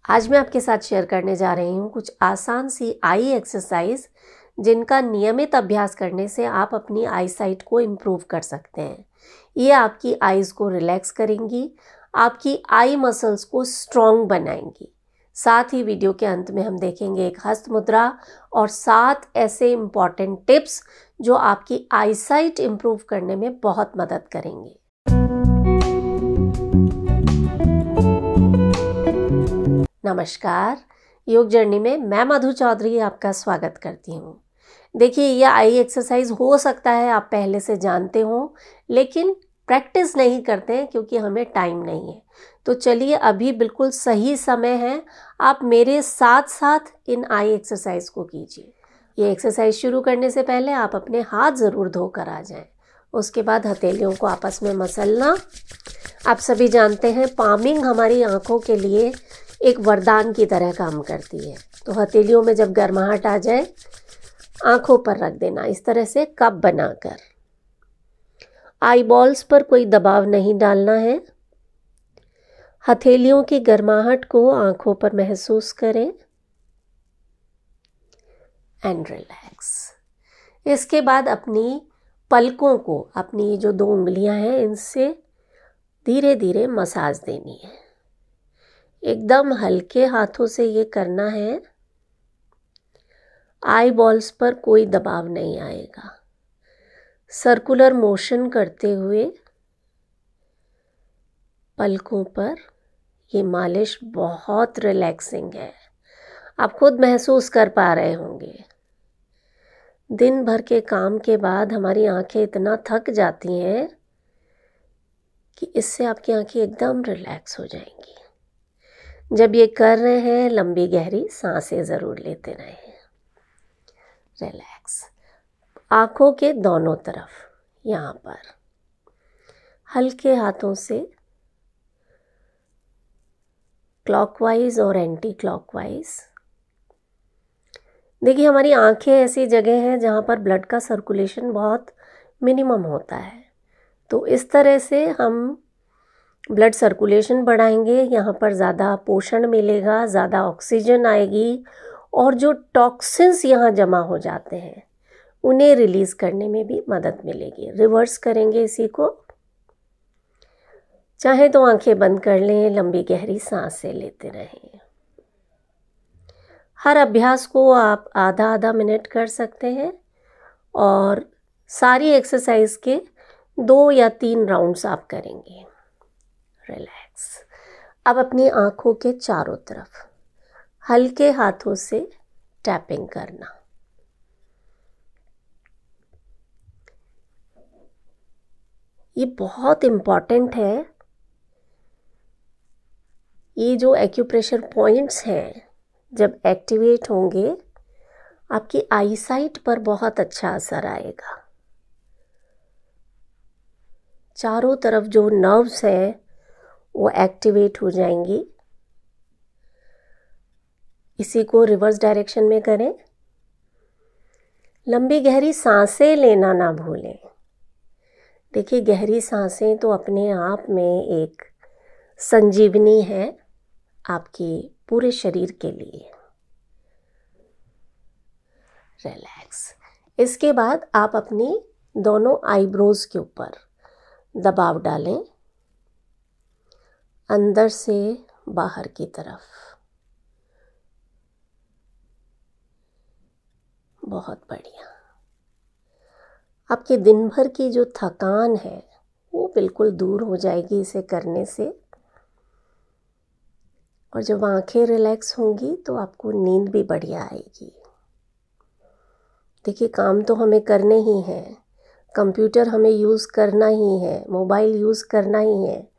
आज मैं आपके साथ शेयर करने जा रही हूँ कुछ आसान सी आई एक्सरसाइज जिनका नियमित अभ्यास करने से आप अपनी आई साइट को इम्प्रूव कर सकते हैं। ये आपकी आईज़ को रिलैक्स करेंगी, आपकी आई मसल्स को स्ट्रॉन्ग बनाएंगी। साथ ही वीडियो के अंत में हम देखेंगे एक हस्त मुद्रा और 7 ऐसे इम्पॉर्टेंट टिप्स जो आपकी आई साइट इम्प्रूव करने में बहुत मदद करेंगे। नमस्कार, योग जर्नी में मैं मधु चौधरी आपका स्वागत करती हूँ। देखिए, यह आई एक्सरसाइज हो सकता है आप पहले से जानते हो, लेकिन प्रैक्टिस नहीं करते हैं क्योंकि हमें टाइम नहीं है। तो चलिए, अभी बिल्कुल सही समय है, आप मेरे साथ साथ इन आई एक्सरसाइज को कीजिए। ये एक्सरसाइज शुरू करने से पहले आप अपने हाथ ज़रूर धोकर आ जाएं। उसके बाद हथेलियों को आपस में मसलना। आप सभी जानते हैं पामिंग हमारी आँखों के लिए एक वरदान की तरह काम करती है। तो हथेलियों में जब गर्माहट आ जाए, आंखों पर रख देना, इस तरह से कप बनाकर। आई बॉल्स पर कोई दबाव नहीं डालना है। हथेलियों की गर्माहट को आंखों पर महसूस करें एंड रिलैक्स। इसके बाद अपनी पलकों को, अपनी जो 2 उंगलियां हैं, इनसे धीरे धीरे मसाज देनी है। एकदम हल्के हाथों से ये करना है। आई बॉल्स पर कोई दबाव नहीं आएगा। सर्कुलर मोशन करते हुए पलकों पर ये मालिश बहुत रिलैक्सिंग है। आप खुद महसूस कर पा रहे होंगे। दिन भर के काम के बाद हमारी आंखें इतना थक जाती हैं कि इससे आपकी आंखें एकदम रिलैक्स हो जाएंगी। जब ये कर रहे हैं, लंबी गहरी सांसें ज़रूर लेते रहें। रिलैक्स। आँखों के दोनों तरफ यहाँ पर हल्के हाथों से क्लॉकवाइज और एंटी क्लॉकवाइज। देखिए, हमारी आँखें ऐसी जगह है जहाँ पर ब्लड का सर्कुलेशन बहुत मिनिमम होता है। तो इस तरह से हम ब्लड सर्कुलेशन बढ़ाएंगे, यहाँ पर ज़्यादा पोषण मिलेगा, ज़्यादा ऑक्सीजन आएगी और जो टॉक्सिन्स यहाँ जमा हो जाते हैं उन्हें रिलीज़ करने में भी मदद मिलेगी। रिवर्स करेंगे इसी को। चाहे तो आंखें बंद कर लें, लंबी गहरी सांसें लेते रहें। हर अभ्यास को आप आधा आधा मिनट कर सकते हैं और सारी एक्सरसाइज के 2 या 3 राउंड्स आप करेंगे। रिलैक्स। अब अपनी आंखों के चारों तरफ हल्के हाथों से टैपिंग करना। ये बहुत इम्पॉर्टेंट है। ये जो एक्यूप्रेशर पॉइंट्स हैं, जब एक्टिवेट होंगे आपकी आई साइट पर बहुत अच्छा असर आएगा। चारों तरफ जो नर्व्स हैं वो एक्टिवेट हो जाएंगी। इसी को रिवर्स डायरेक्शन में करें। लंबी गहरी सांसें लेना ना भूलें। देखिए, गहरी सांसें तो अपने आप में एक संजीवनी है आपकी पूरे शरीर के लिए। रिलैक्स। इसके बाद आप अपनी दोनों आईब्रोज के ऊपर दबाव डालें, अंदर से बाहर की तरफ। बहुत बढ़िया। आपके दिन भर की जो थकान है वो बिल्कुल दूर हो जाएगी इसे करने से। और जब आंखें रिलैक्स होंगी तो आपको नींद भी बढ़िया आएगी। देखिए, काम तो हमें करने ही हैं, कंप्यूटर हमें यूज़ करना ही है, मोबाइल यूज़ करना ही है।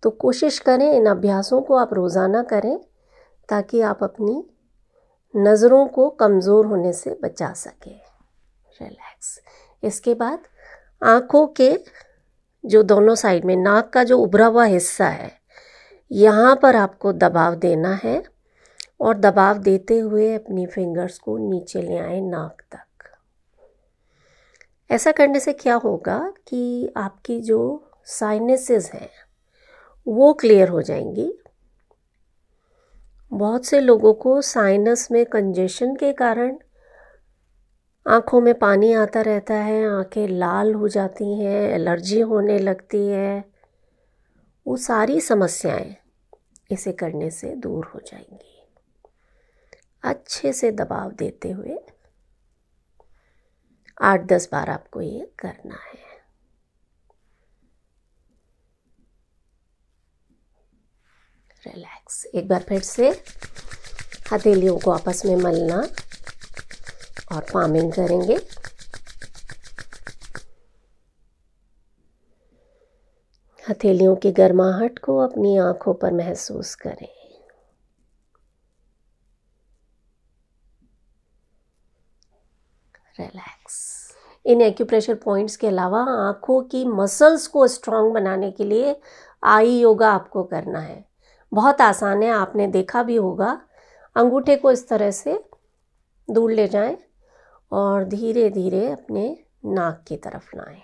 तो कोशिश करें इन अभ्यासों को आप रोज़ाना करें ताकि आप अपनी नज़रों को कमज़ोर होने से बचा सकें। रिलैक्स। इसके बाद आँखों के जो दोनों साइड में नाक का जो उभरा हुआ हिस्सा है, यहाँ पर आपको दबाव देना है और दबाव देते हुए अपनी फिंगर्स को नीचे ले आए नाक तक। ऐसा करने से क्या होगा कि आपकी जो साइनसेस हैं वो क्लियर हो जाएंगी। बहुत से लोगों को साइनस में कंजेशन के कारण आँखों में पानी आता रहता है, आँखें लाल हो जाती हैं, एलर्जी होने लगती है। वो सारी समस्याएं इसे करने से दूर हो जाएंगी। अच्छे से दबाव देते हुए 8-10 बार आपको ये करना है। रिलैक्स। एक बार फिर से हथेलियों को आपस में मलना और पामिंग करेंगे। हथेलियों की गर्माहट को अपनी आंखों पर महसूस करें। रिलैक्स। इन एक्यूप्रेशर पॉइंट्स के अलावा आंखों की मसल्स को स्ट्रांग बनाने के लिए आई योगा आपको करना है। बहुत आसान है, आपने देखा भी होगा। अंगूठे को इस तरह से दूर ले जाएं और धीरे धीरे अपने नाक की तरफ लाएं।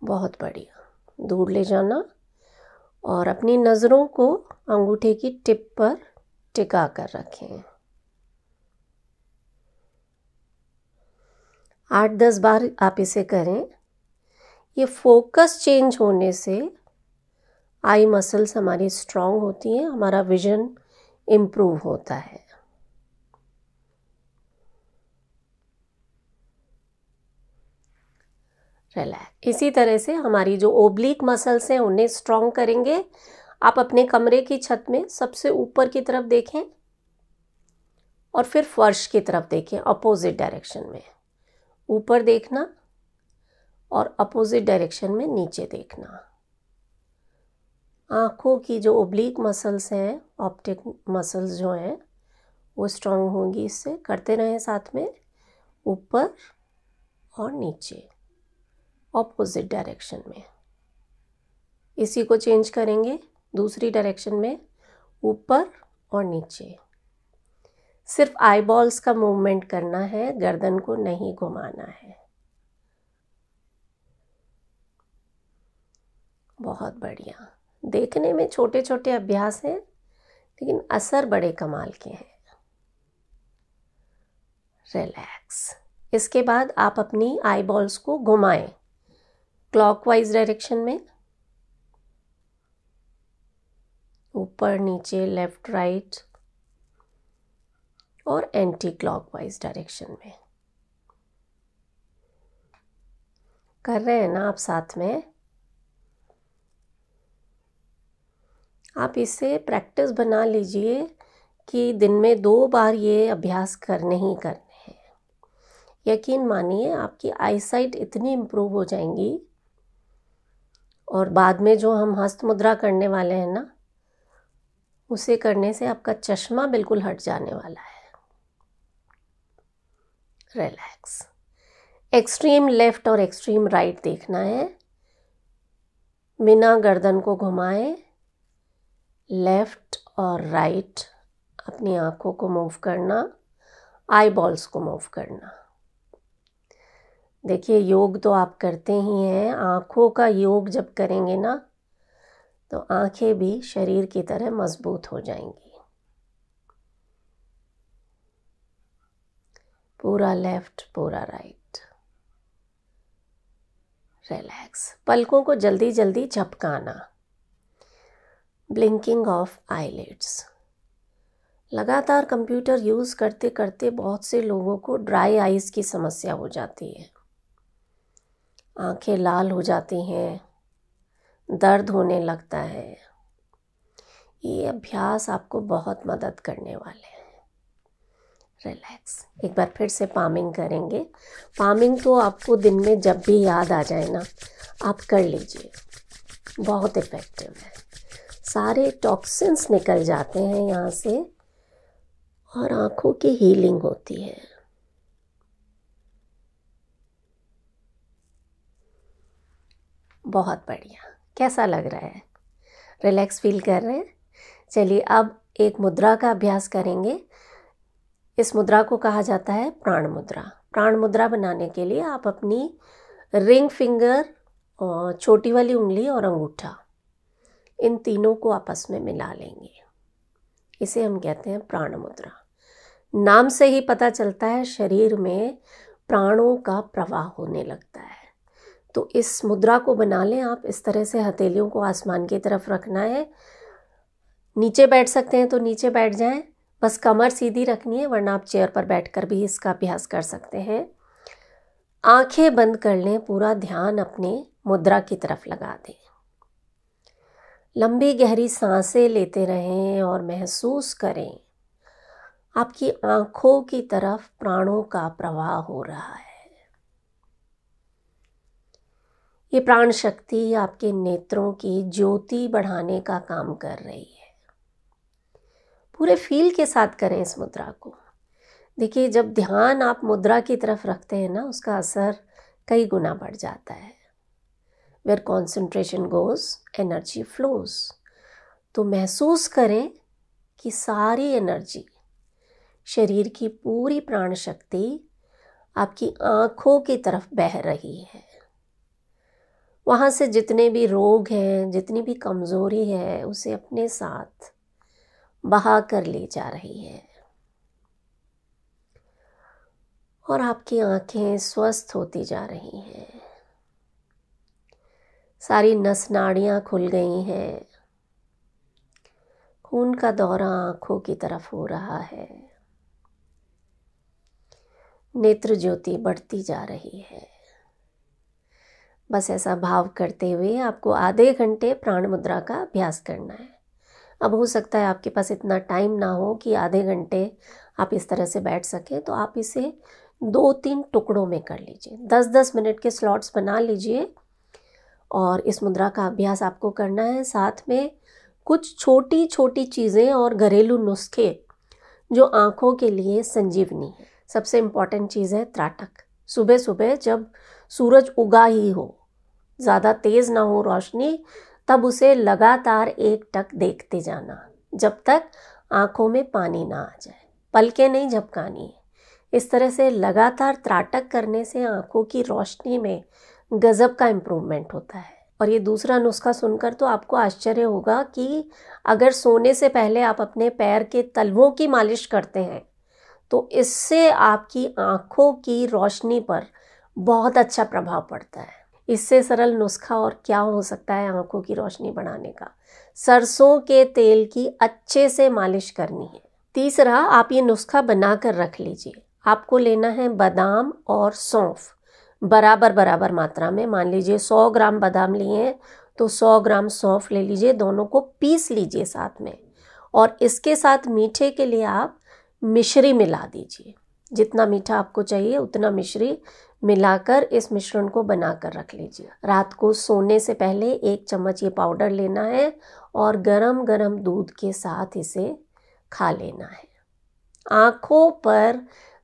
बहुत बढ़िया। दूर ले जाना और अपनी नज़रों को अंगूठे की टिप पर टिका कर रखें। 8-10 बार आप इसे करें। ये फोकस चेंज होने से आई मसल्स हमारी स्ट्रांग होती हैं, हमारा विजन इम्प्रूव होता है। रिलैक्स। इसी तरह से हमारी जो ओब्लिक मसल्स हैं उन्हें स्ट्रांग करेंगे। आप अपने कमरे की छत में सबसे ऊपर की तरफ देखें और फिर फर्श की तरफ देखें, अपोजिट डायरेक्शन में। ऊपर देखना और अपोजिट डायरेक्शन में नीचे देखना। आँखों की जो ओब्लिक मसल्स हैं, ऑप्टिक मसल्स जो हैं, वो स्ट्रांग होंगी। इससे करते रहें साथ में, ऊपर और नीचे, ऑपोजिट डायरेक्शन में। इसी को चेंज करेंगे दूसरी डायरेक्शन में, ऊपर और नीचे। सिर्फ आईबॉल्स का मूवमेंट करना है, गर्दन को नहीं घुमाना है। बहुत बढ़िया। देखने में छोटे छोटे अभ्यास हैं, लेकिन असर बड़े कमाल के हैं। रिलैक्स। इसके बाद आप अपनी आईबॉल्स को घुमाएं क्लॉकवाइज डायरेक्शन में, ऊपर नीचे, लेफ्ट राइट, और एंटी क्लॉकवाइज डायरेक्शन में। कर रहे हैं ना आप साथ में? आप इसे प्रैक्टिस बना लीजिए कि दिन में 2 बार ये अभ्यास करने ही करने हैं। यकीन मानिए आपकी आईसाइट इतनी इम्प्रूव हो जाएंगी, और बाद में जो हम हस्त मुद्रा करने वाले हैं ना, उसे करने से आपका चश्मा बिल्कुल हट जाने वाला है। रिलैक्स। एक्सट्रीम लेफ्ट और एक्सट्रीम राइट देखना है। बिना गर्दन को घुमाए लेफ्ट और राइट अपनी आंखों को मूव करना, आईबॉल्स को मूव करना। देखिए, योग तो आप करते ही हैं। आंखों का योग जब करेंगे ना, तो आंखें भी शरीर की तरह मजबूत हो जाएंगी। पूरा लेफ्ट, पूरा राइट। रिलैक्स। पलकों को जल्दी जल्दी झपकाना, ब्लिंकिंग ऑफ आईलिड्स। लगातार कंप्यूटर यूज़ करते करते बहुत से लोगों को ड्राई आइज़ की समस्या हो जाती है। आंखें लाल हो जाती हैं, दर्द होने लगता है। ये अभ्यास आपको बहुत मदद करने वाले हैं। रिलैक्स। एक बार फिर से पामिंग करेंगे। पामिंग तो आपको दिन में जब भी याद आ जाए ना, आप कर लीजिए। बहुत इफ़ेक्टिव है। सारे टॉक्सिन्स निकल जाते हैं यहाँ से और आँखों की हीलिंग होती है। बहुत बढ़िया। कैसा लग रहा है? रिलैक्स फील कर रहे हैं? चलिए अब एक मुद्रा का अभ्यास करेंगे। इस मुद्रा को कहा जाता है प्राण मुद्रा। प्राण मुद्रा बनाने के लिए आप अपनी रिंग फिंगर, छोटी वाली उंगली और अंगूठा, इन तीनों को आपस में मिला लेंगे। इसे हम कहते हैं प्राण मुद्रा। नाम से ही पता चलता है शरीर में प्राणों का प्रवाह होने लगता है। तो इस मुद्रा को बना लें आप। इस तरह से हथेलियों को आसमान की तरफ रखना है। नीचे बैठ सकते हैं तो नीचे बैठ जाएं, बस कमर सीधी रखनी है, वरना आप चेयर पर बैठकर भी इसका अभ्यास कर सकते हैं। आंखें बंद कर लें, पूरा ध्यान अपने मुद्रा की तरफ लगा दें। लंबी गहरी सांसें लेते रहें और महसूस करें आपकी आंखों की तरफ प्राणों का प्रवाह हो रहा है। ये प्राण शक्ति आपके नेत्रों की ज्योति बढ़ाने का काम कर रही है। पूरे फील के साथ करें इस मुद्रा को। देखिए, जब ध्यान आप मुद्रा की तरफ रखते हैं ना, उसका असर कई गुना बढ़ जाता है। Where concentration goes, energy flows। तो महसूस करें कि सारी एनर्जी, शरीर की पूरी प्राण शक्ति आपकी आंखों की तरफ बह रही है। वहाँ से जितने भी रोग हैं, जितनी भी कमज़ोरी है, उसे अपने साथ बहा कर ले जा रही है। और आपकी आंखें स्वस्थ होती जा रही हैं। सारी नस नाड़ियाँ खुल गई हैं। खून का दौरा आंखों की तरफ हो रहा है। नेत्र ज्योति बढ़ती जा रही है। बस ऐसा भाव करते हुए आपको आधे घंटे प्राण मुद्रा का अभ्यास करना है। अब हो सकता है आपके पास इतना टाइम ना हो कि आधे घंटे आप इस तरह से बैठ सकें, तो आप इसे 2-3 टुकड़ों में कर लीजिए। 10-10 मिनट के स्लॉट्स बना लीजिए और इस मुद्रा का अभ्यास आपको करना है। साथ में कुछ छोटी छोटी चीज़ें और घरेलू नुस्खे जो आँखों के लिए संजीवनी है। सबसे इम्पॉर्टेंट चीज़ है त्राटक। सुबह सुबह जब सूरज उगा ही हो, ज़्यादा तेज़ ना हो रोशनी, तब उसे लगातार एकटक देखते जाना जब तक आँखों में पानी ना आ जाए। पलकें नहीं झपकानी है। इस तरह से लगातार त्राटक करने से आँखों की रोशनी में गजब का इम्प्रूवमेंट होता है। और ये दूसरा नुस्खा सुनकर तो आपको आश्चर्य होगा कि अगर सोने से पहले आप अपने पैर के तलवों की मालिश करते हैं तो इससे आपकी आँखों की रोशनी पर बहुत अच्छा प्रभाव पड़ता है। इससे सरल नुस्खा और क्या हो सकता है आँखों की रोशनी बढ़ाने का। सरसों के तेल की अच्छे से मालिश करनी है। तीसरा, आप ये नुस्खा बना कर रख लीजिए। आपको लेना है बादाम और सौंफ बराबर बराबर मात्रा में। मान लीजिए 100 ग्राम बादाम लिए हैं तो 100 ग्राम सौंफ ले लीजिए। दोनों को पीस लीजिए साथ में, और इसके साथ मीठे के लिए आप मिश्री मिला दीजिए। जितना मीठा आपको चाहिए उतना मिश्री मिलाकर इस मिश्रण को बनाकर रख लीजिए। रात को सोने से पहले 1 चम्मच ये पाउडर लेना है और गरम गरम दूध के साथ इसे खा लेना है। आँखों पर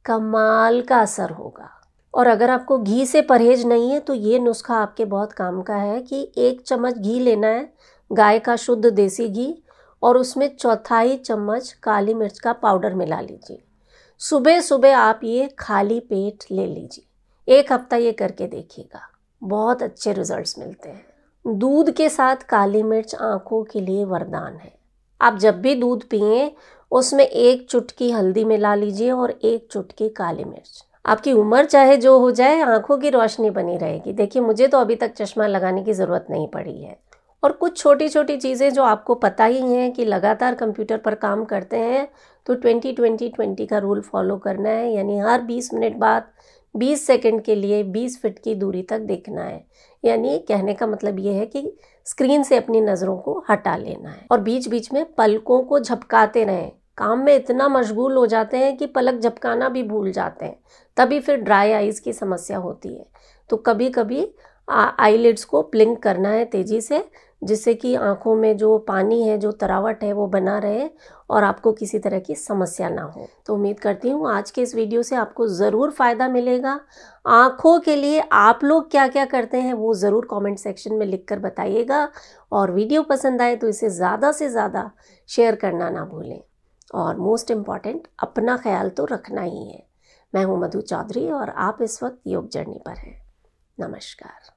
कमाल का असर होगा। और अगर आपको घी से परहेज नहीं है तो ये नुस्खा आपके बहुत काम का है कि 1 चम्मच घी लेना है, गाय का शुद्ध देसी घी, और उसमें 1/4 चम्मच काली मिर्च का पाउडर मिला लीजिए। सुबह सुबह आप ये खाली पेट ले लीजिए। 1 हफ्ता ये करके देखिएगा, बहुत अच्छे रिजल्ट्स मिलते हैं। दूध के साथ काली मिर्च आँखों के लिए वरदान है। आप जब भी दूध पिएं उसमें 1 चुटकी हल्दी मिला लीजिए और 1 चुटकी काली मिर्च। आपकी उम्र चाहे जो हो जाए, आँखों की रोशनी बनी रहेगी। देखिए, मुझे तो अभी तक चश्मा लगाने की ज़रूरत नहीं पड़ी है। और कुछ छोटी छोटी चीज़ें जो आपको पता ही हैं कि लगातार कंप्यूटर पर काम करते हैं, तो 20-20-20 का रूल फॉलो करना है। यानी हर 20 मिनट बाद 20 सेकंड के लिए 20 फीट की दूरी तक देखना है। यानी कहने का मतलब ये है कि स्क्रीन से अपनी नज़रों को हटा लेना है। और बीच बीच में पलकों को झपकाते रहें। काम में इतना मशगूल हो जाते हैं कि पलक झपकाना भी भूल जाते हैं, तभी फिर ड्राई आइज़ की समस्या होती है। तो कभी कभी आईलिड्स को ब्लिंक करना है तेज़ी से, जिससे कि आँखों में जो पानी है, जो तरावट है, वो बना रहे और आपको किसी तरह की समस्या ना हो। तो उम्मीद करती हूँ आज के इस वीडियो से आपको ज़रूर फ़ायदा मिलेगा। आँखों के लिए आप लोग क्या क्या करते हैं वो ज़रूर कमेंट सेक्शन में लिखकर बताइएगा। और वीडियो पसंद आए तो इसे ज़्यादा से ज़्यादा शेयर करना ना भूलें। और मोस्ट इम्पॉर्टेंट अपना ख्याल तो रखना ही है। मैं हूँ मधु चौधरी और आप इस वक्त योग जर्नी पर हैं। नमस्कार।